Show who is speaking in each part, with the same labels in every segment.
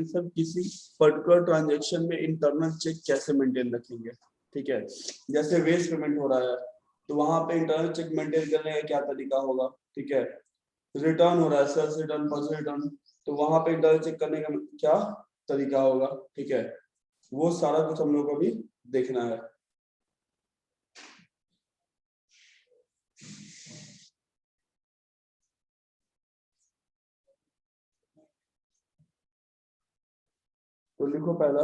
Speaker 1: सब किसी particular transaction में इंटरनल चेक कैसे मेंटेन रखेंगे। ठीक है, जैसे वेस्ट पेमेंट हो रहा है तो वहां पे इंटरनल चेक मेंटेन करने का क्या तरीका होगा। ठीक है, रिटर्न हो रहा है, सेल्स रिटर्न, पर्सनल रिटर्न, तो वहां पे इंटरनल चेक करने का क्या तरीका होगा। ठीक है, वो सारा कुछ हम लोग को भी देखना है। तो लिखो पहला,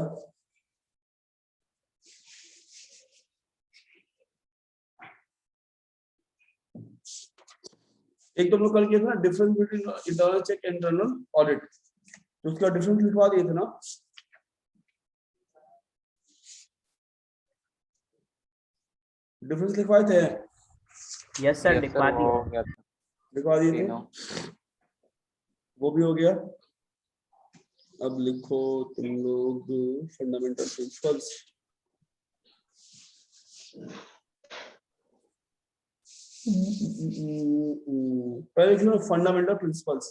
Speaker 1: एक तो हम लोग कल किया था ना difference between internal check and internal audit, तो उसका डिफरेंस लिखवा दिए थे ना। डिफरेंस लिखवाए थे।
Speaker 2: यस सर, लिखवा दिए।
Speaker 1: लिखवा दिए थे, वो भी हो गया। अब लिखो तुम लोग फंडामेंटल प्रिंसिपल्स। पहले लिखो फंडामेंटल प्रिंसिपल्स।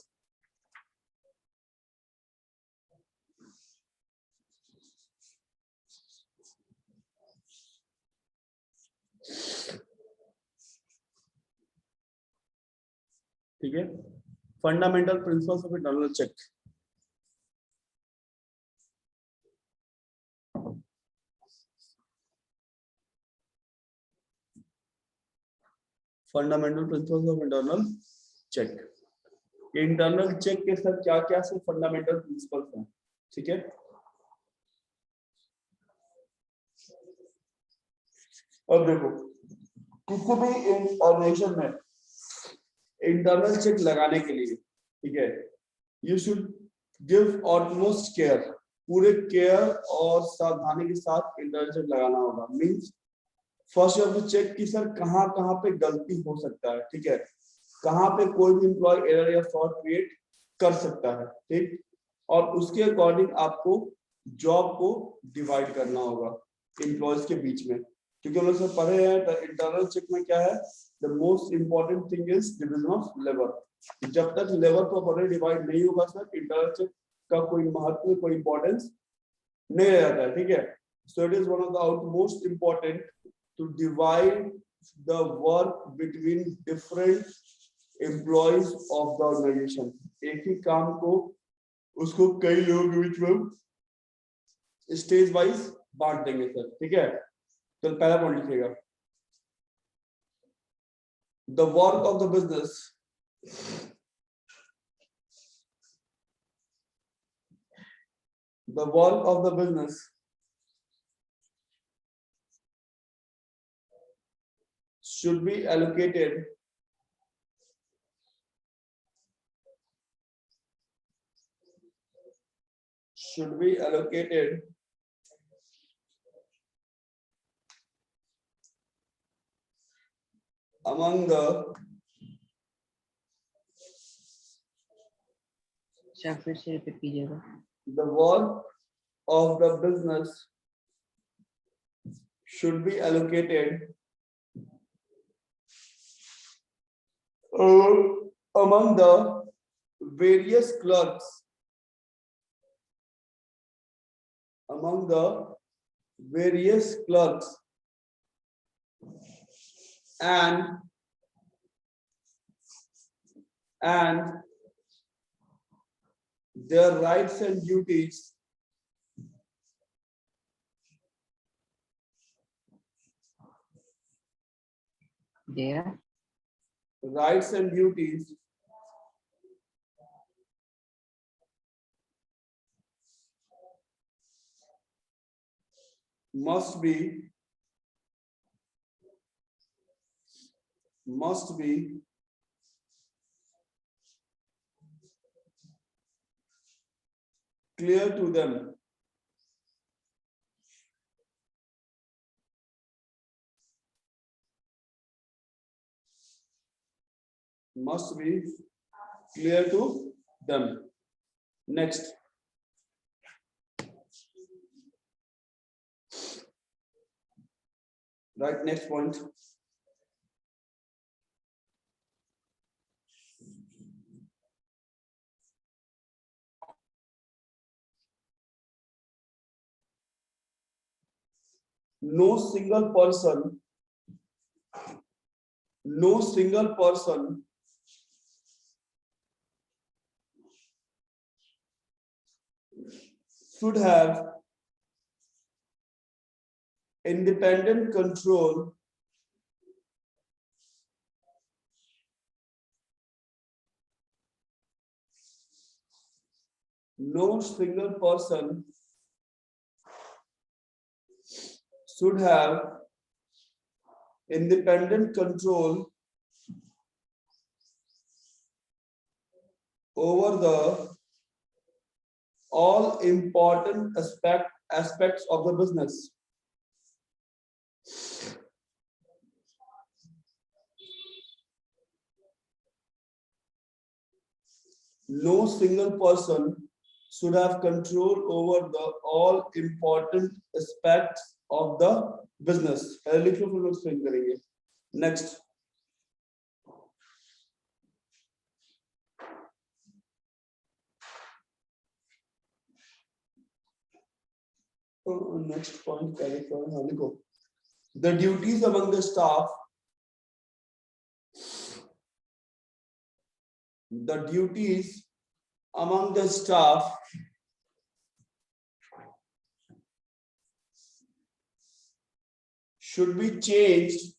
Speaker 1: ठीक है, fundamental principles of internal check. Fundamental principles of internal check. Internal check के साथ क्या क्या से फंडामेंटल प्रिंसिपल्स हैं। ठीक है, अब देखो किसी भी ऑर्गेनाइजेशन में इंटरनल चेक लगाने के लिए, ठीक है, you should give utmost care, पूरे केयर और सावधानी के साथ इंटरनल चेक लगाना होगा। Means first you have to check कि सर कहां कहां पे गलती हो सकता है। ठीक है, कहां पे कोई भी एम्प्लॉय एरर या फ्रॉड क्रिएट कर सकता है। ठीक, और उसके अकॉर्डिंग आपको जॉब को डिवाइड करना होगा एम्प्लॉयज के बीच में, क्योंकि हम लोग सब पढ़े हैं इंटरनल चेक में क्या है, the most important thing is division of labour. जब तक लेबर प्रॉपर्ली डिवाइड नहीं होगा सर इंटरनल चेक का कोई महत्व, कोई इंपॉर्टेंस नहीं रह जाता है। ठीक है, so it is one of the outmost important to divide the work between different employees of the organisation. एक ही काम को उसको कई लोगों के बीच में स्टेज वाइज बांट देंगे सर। ठीक है, तो पहला पॉइंट लिखिएगा, the work of the business the work of the business should be allocated among the
Speaker 2: फिर से रिपीट कीजिएगा।
Speaker 1: the work of the business should be allocated among the various clerks, among the various clerks and their rights and duties
Speaker 2: their
Speaker 1: rights and duties must be clear to them. Must be clear to them. Next, right, next point. no single person should have independent control no single person should have independent control over the all important aspects of the business. No single person should have control over the all important aspects of the business. लिख लो फिर हम explain करेंगे. Next. Next point क्या लिखा है? हाँ लिखो. The duties among the staff. The duties among the staff should be changed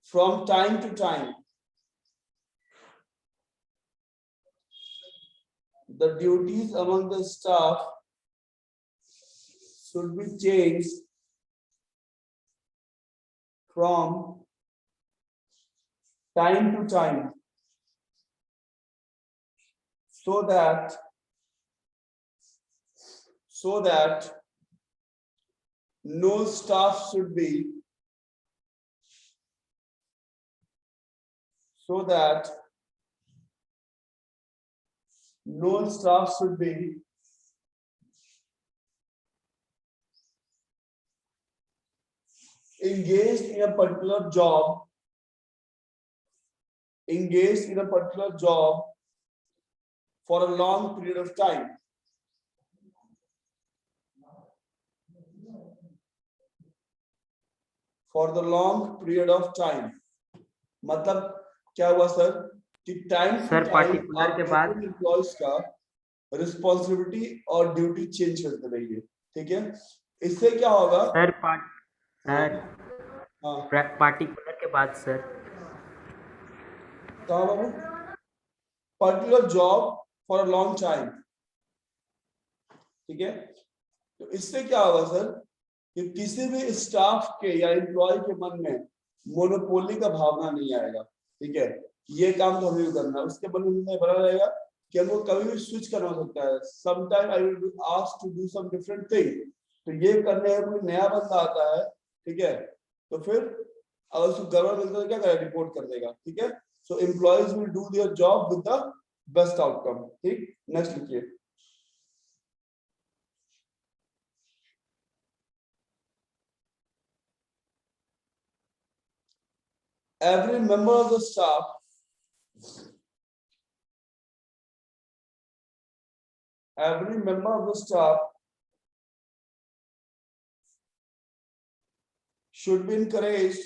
Speaker 1: from time to time. The duties among the staff should be changed from time to time so that no staff should be engaged in a particular job for a long period of time. For the long period of time. मतलब क्या हुआ sir कि time
Speaker 2: sir particular के बाद
Speaker 1: employees का responsibility और duty change करते रहिए. ठीक है, इससे क्या होगा
Speaker 2: सर
Speaker 1: हाँ
Speaker 2: पार्टिकुलर के बाद सर
Speaker 1: कहा बाबू particular job for a long time. ठीक है, तो इससे क्या होगा सर कि किसी भी स्टाफ के या एम्प्लॉय के मन में मोनोपोली का भावना नहीं आएगा. ठीक है, ये काम तो हमें करना है, उसके मन में बना रहेगा कि हमको कभी भी स्विच करना हो सकता है. Sometime I will be asked to do some different thing. तो ये करने का कोई नया बंदा आता है, ठीक है, तो फिर अगर उसको गड़बड़ मिलता है तो क्या करेगा, रिपोर्ट कर देगा. ठीक है, so employees will do their job with the best outcome. ठीक, नेक्स्ट लिखिए. Every member of the staff should be encouraged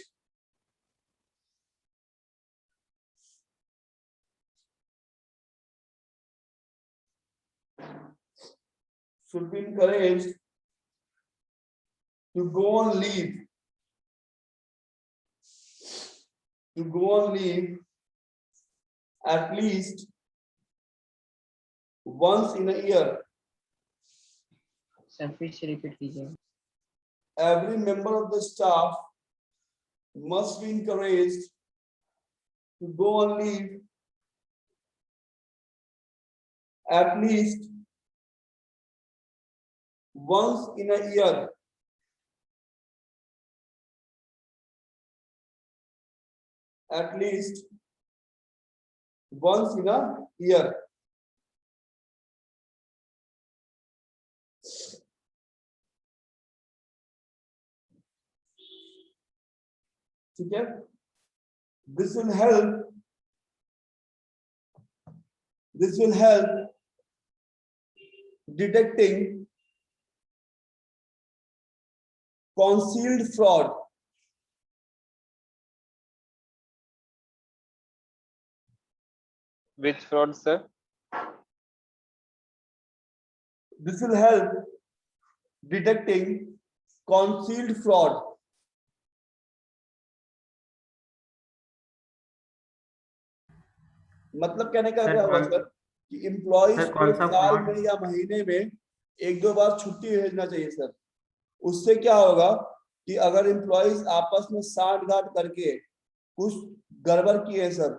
Speaker 1: to go on leave at least once in a year.
Speaker 2: Sir फिर से repeat कीजिए.
Speaker 1: Every member of the staff must be encouraged to go on leave at least once in a year. At least once in a year. ठीक है, this will help detecting concealed fraud.
Speaker 3: Which fraud, sir?
Speaker 1: This will help detecting concealed fraud. मतलब कहने का
Speaker 2: sir,
Speaker 1: क्या हुआ
Speaker 2: कौन-
Speaker 1: sir कि employees
Speaker 2: sir,
Speaker 1: को
Speaker 2: कौन सा
Speaker 1: साल
Speaker 2: fraud?
Speaker 1: में या महीने में एक दो बार छुट्टी भेजना चाहिए सर। उससे क्या होगा कि अगर एम्प्लॉइज आपस में साठ गांठ करके कुछ गड़बड़ किए सर,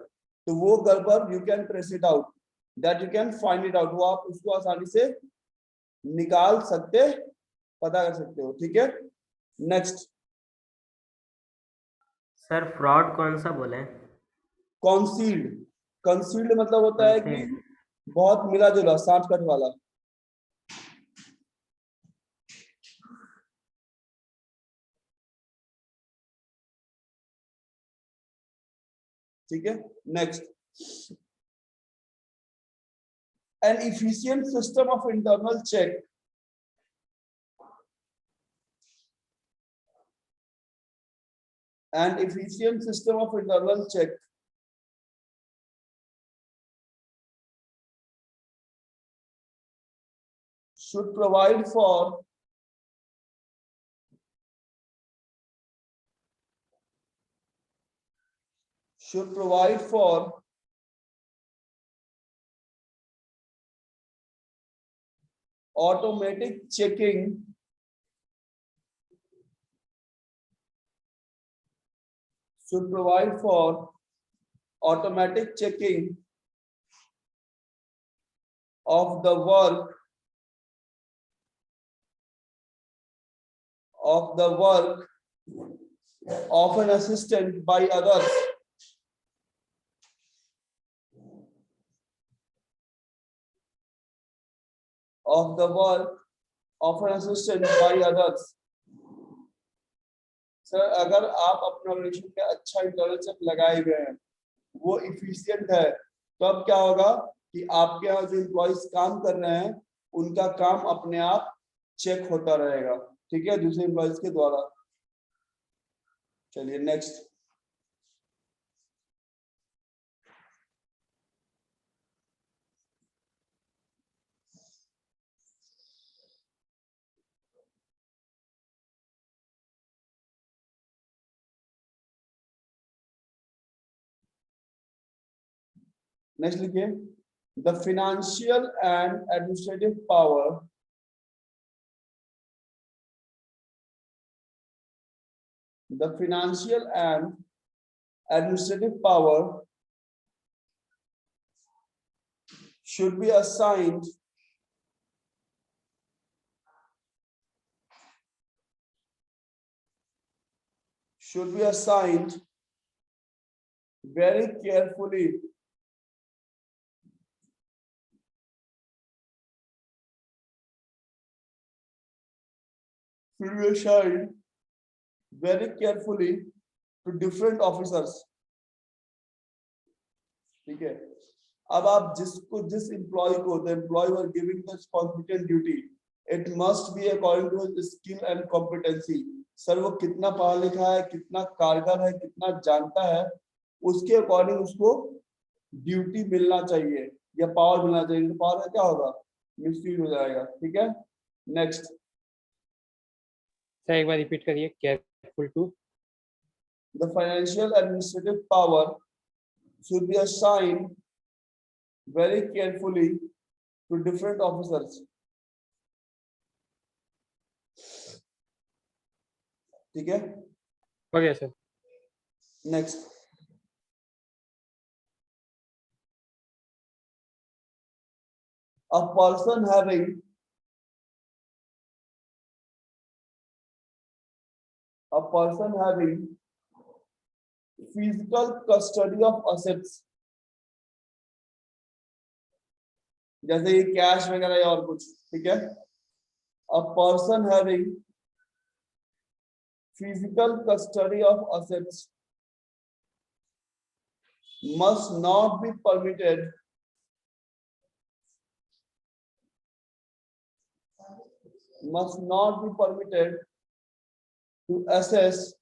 Speaker 1: तो वो गड़बड़ you can trace it out, that you can find it out, वो आप उसको आसानी से निकाल सकते, पता कर सकते हो। ठीक है, नेक्स्ट
Speaker 2: सर, फ्रॉड कौन सा बोले?
Speaker 1: कॉन्सील्ड। कंसील्ड मतलब होता है कि
Speaker 2: Concealed।
Speaker 1: बहुत मिला जुला, साठ कट वाला। ठीक है, next an efficient system of internal check an efficient system of internal check should provide for automatic checking should provide for automatic checking of the work of an assistant by others of the work of an assistant by others। Sir अगर आप अपने organisation पे अच्छा internal check लगाए हुए हैं, वो efficient है, तो अब क्या होगा कि आपके यहाँ जो एम्प्लॉइज काम कर रहे हैं उनका काम अपने आप चेक होता रहेगा। ठीक है, दूसरे एम्प्लॉइज के द्वारा। चलिए नेक्स्ट लिखिए the financial and administrative power the financial and administrative power should be assigned very carefully to different officers। ठीक है, अब आप जिस एम्प्लॉय को the employee were giving the responsibility and duty, it must be according to his skill and competency. Sir वो कितना पढ़ा लिखा है, कितना कारगर है, कितना जानता है, उसके अकॉर्डिंग उसको ड्यूटी मिलना चाहिए या पावर मिलना चाहिए। तो पावर का क्या होगा, मिसयूज हो जाएगा। ठीक है, नेक्स्ट
Speaker 4: सर एक बार रिपीट करिए, careful to.
Speaker 1: The financial administrative power should be assigned very carefully to different officers। ठीक है,
Speaker 4: okay sir.
Speaker 1: Next a person having physical custody of assets, जैसे ये कैश वगैरह या और कुछ। ठीक है, a person having physical custody of assets must not be permitted must not be permitted to access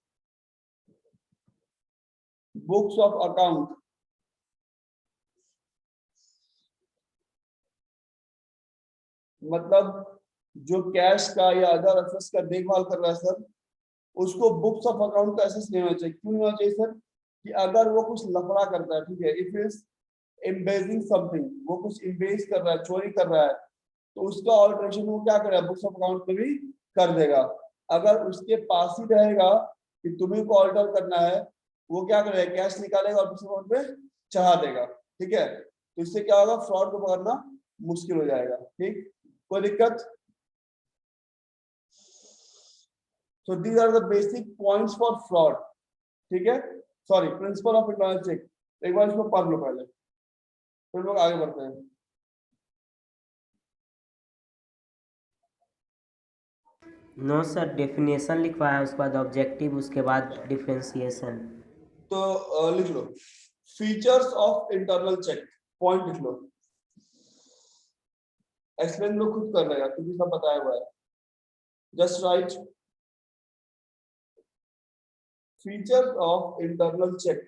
Speaker 1: books of account मतलब जो कैश का या अदर एसेट्स का देखभाल कर रहा है सर, उसको बुक्स ऑफ अकाउंट का एसेस नहीं होना चाहिए। क्यों नहीं होना चाहिए सर? कि अगर वो कुछ लफड़ा करता है, ठीक है, इफ इज एम्बेजिंग समथिंग, वो कुछ इम्बेज कर रहा है, चोरी कर रहा है, तो उसका ऑल्टरेशन वो क्या करेगा, बुक्स ऑफ अकाउंट में भी कर देगा। अगर उसके पास ही रहेगा कि तुम्हें को ऑल्टर करना है, वो क्या करेगा, कैश निकालेगा और बुक्स अकाउंट पे चढ़ा देगा। ठीक है, तो इससे क्या होगा, फ्रॉड को पकड़ना मुश्किल हो जाएगा। ठीक, कोई दिक्कत? So these are the basic points for fraud. ठीक है, sorry, principle of internal check. एक बार इसको पढ़ लो पहले, फिर लोग आगे बढ़ते हैं।
Speaker 2: नो सर, डेफिनेशन लिखवाया है, उसके बाद ऑब्जेक्टिव, उसके बाद डिफरेंशिएशन।
Speaker 1: तो लिख लो features of internal check, point लिख लो। एक्सप्लेन लोग खुद कर लेगा क्योंकि सब बताया हुआ है। Just write features of internal check.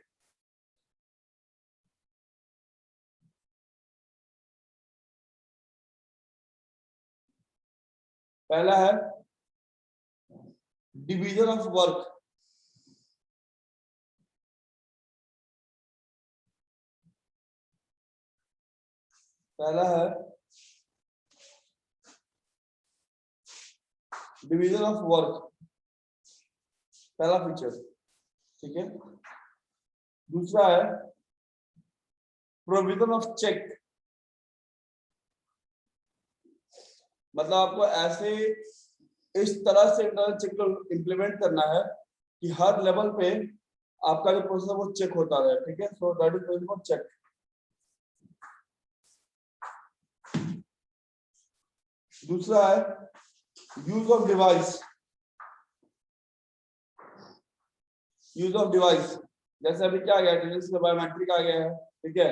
Speaker 1: पहला है डिवीजन ऑफ वर्क। पहला है डिवीजन ऑफ वर्क, पहला फीचर। ठीक है, दूसरा है प्रोविजन ऑफ चेक, मतलब आपको ऐसे इस तरह से इंटरनल चेक को इंप्लीमेंट करना है कि हर लेवल पे आपका जो प्रोसेस है वो चेक होता रहे। ठीक है, so that is provision of check. दूसरा है use of device. Use of device, जैसे अभी क्या आ गया, अटेंडेंस में बायोमेट्रिक आ गया है। ठीक है,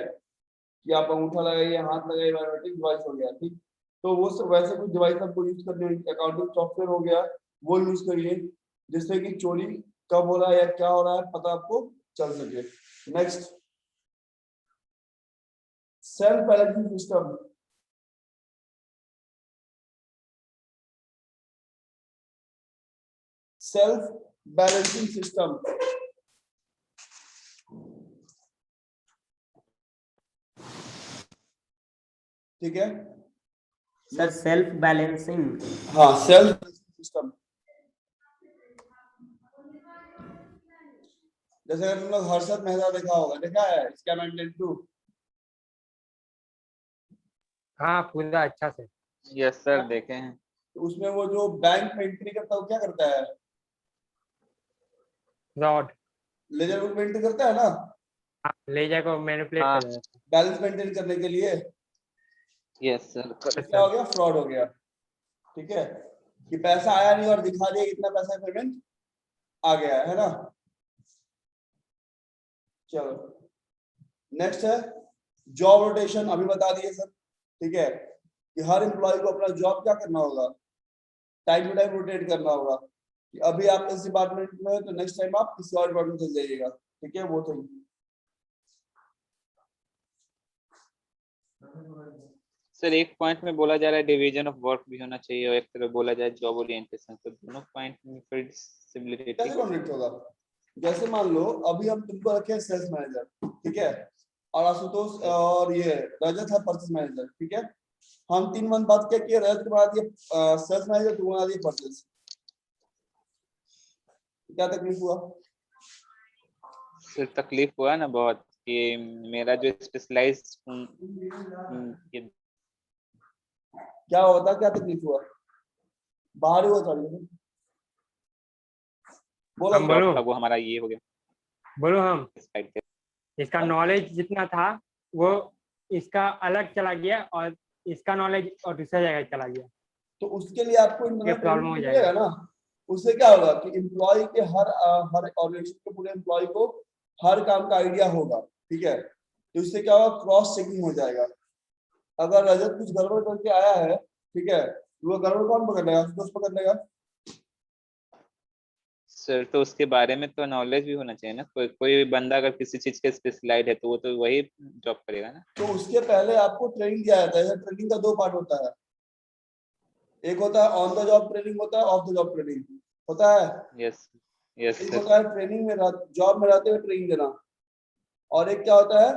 Speaker 1: कि आप अंगूठा लगाइए, हाथ लगाइए, बायोमेट्रिक डिवाइस हो गया। ठीक, तो वो सब वैसे कुछ डिवाइस आपको यूज करने, अकाउंटिंग सॉफ्टवेयर हो गया, वो यूज करिए जिससे कि चोरी कब हो रहा है या क्या हो रहा है पता आपको चल सके। Next, self balancing system. Self balancing system, ठीक है
Speaker 2: सर, सेल्फ बैलेंसिंग।
Speaker 1: हाँ, सेल्फ बैलेंसिंग सिस्टम। जैसे अगर तुम लोग हर्षद मेहता देखा होगा, देखा है स्कैम एंड टू?
Speaker 4: हाँ पूरा अच्छा से।
Speaker 3: यस सर, देखे हैं।
Speaker 1: तो उसमें वो जो बैंक में एंट्री करता है वो क्या करता है,
Speaker 4: फ्रॉड।
Speaker 1: लेजर बुक में एंट्री करता है ना,
Speaker 4: ले जाकर मैनिपुलेट
Speaker 3: हाँ।
Speaker 4: कर रहा था।
Speaker 1: बैलेंस मेंटेन करने के लिए।
Speaker 3: Yes sir.
Speaker 1: तो क्या हो गया, फ्रॉड हो गया। ठीक है, कि पैसा आया नहीं और दिखा दिया कितना पैसा पेमेंट आ गया है ना। चलो नेक्स्ट है जॉब रोटेशन, अभी बता दिए सर। ठीक है, कि हर एम्प्लॉय को अपना जॉब क्या करना होगा, टाइम टू टाइम रोटेट करना होगा। कि अभी आप इस डिपार्टमेंट में हो तो नेक्स्ट टाइम आप किसी और डिपार्टमेंट चले जाइएगा। ठीक है, वो तो
Speaker 3: सर एक पॉइंट में बोला जा रहा है डिवीजन ऑफ वर्क भी होना चाहिए और एक तरफ बोला जाए जॉब ओरिएंटेशन, तो दोनों पॉइंट में फिर सिमिलरिटी
Speaker 1: कैसे कॉन्फ्लिक्ट होगा? जैसे मान लो अभी हम तुमको रखे सेल्स मैनेजर, ठीक है, और आशुतोष और ये रजत है परचेस मैनेजर। ठीक है, हम 3 मंथ बाद क्या किए, रजत के बाद ये सेल्स मैनेजर, तुम बना दिए परचेस। क्या तकलीफ हुआ?
Speaker 3: सर तकलीफ हुआ ना बहुत कि मेरा जो स्पेशलाइज
Speaker 1: क्या होता, क्या तकलीफ हुआ? बाहर ही हुआ था बोला
Speaker 4: हम बोलो,
Speaker 3: वो हमारा ये हो गया।
Speaker 4: बोलो हम
Speaker 3: साइड पे
Speaker 4: इसका नॉलेज जितना था वो इसका अलग चला गया और इसका नॉलेज और दूसरा जगह चला गया।
Speaker 1: तो उसके लिए आपको
Speaker 4: ये
Speaker 1: इंटरनल
Speaker 4: प्रॉब्लम हो
Speaker 1: ट्रेनिंग
Speaker 4: जाएगा
Speaker 1: मिलेगा ना। उससे क्या होगा कि एम्प्लॉय के हर ऑर्गेनाइजेशन के पूरे एम्प्लॉय को हर काम का आइडिया होगा। ठीक है, तो इससे क्या होगा, क्रॉस चेकिंग हो जाएगा। अगर रजत कुछ गड़बड़ करके आया है, ठीक है, वो गड़बड़ कौन पकड़ लेगा, दोस्त पकड़ लेगा।
Speaker 3: सर तो उसके बारे में तो नॉलेज भी होना चाहिए ना, कोई कोई बंदा अगर किसी चीज के स्पेशलाइज है तो वो तो वही जॉब करेगा ना।
Speaker 1: तो उसके पहले आपको ट्रेनिंग दिया जाता है। ट्रेनिंग का दो पार्ट होता है, एक होता है ऑन द जॉब ट्रेनिंग, होता है ऑफ द जॉब ट्रेनिंग होता है।
Speaker 3: यस यस
Speaker 1: एक
Speaker 3: सर।
Speaker 1: होता है ट्रेनिंग में जॉब में रहते हुए ट्रेनिंग देना, और एक क्या होता है,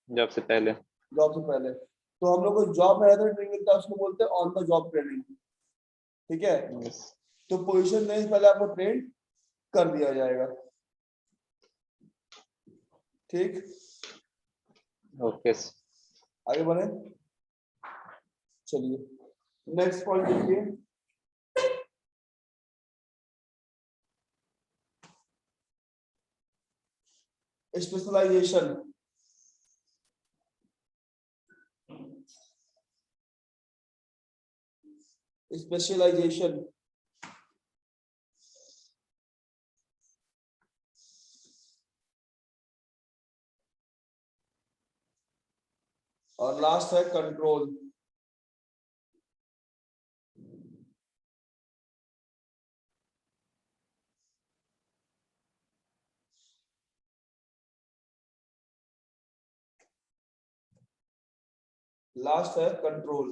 Speaker 3: जॉब से पहले।
Speaker 1: जॉब से पहले। तो हम लोग को जॉब में रहते हुए ट्रेनिंग मिलता है, उसको बोलते हैं ऑन द जॉब ट्रेनिंग। ठीक है,
Speaker 3: यस।
Speaker 1: तो पोजीशन देने से पहले आपको ट्रेन कर दिया जाएगा। ठीक,
Speaker 3: ओके।
Speaker 1: आगे बढ़े, चलिए नेक्स्ट पॉइंट देखिए। स्पेशलाइजेशन। स्पेशलाइजेशन और लास्ट है कंट्रोल। लास्ट है कंट्रोल।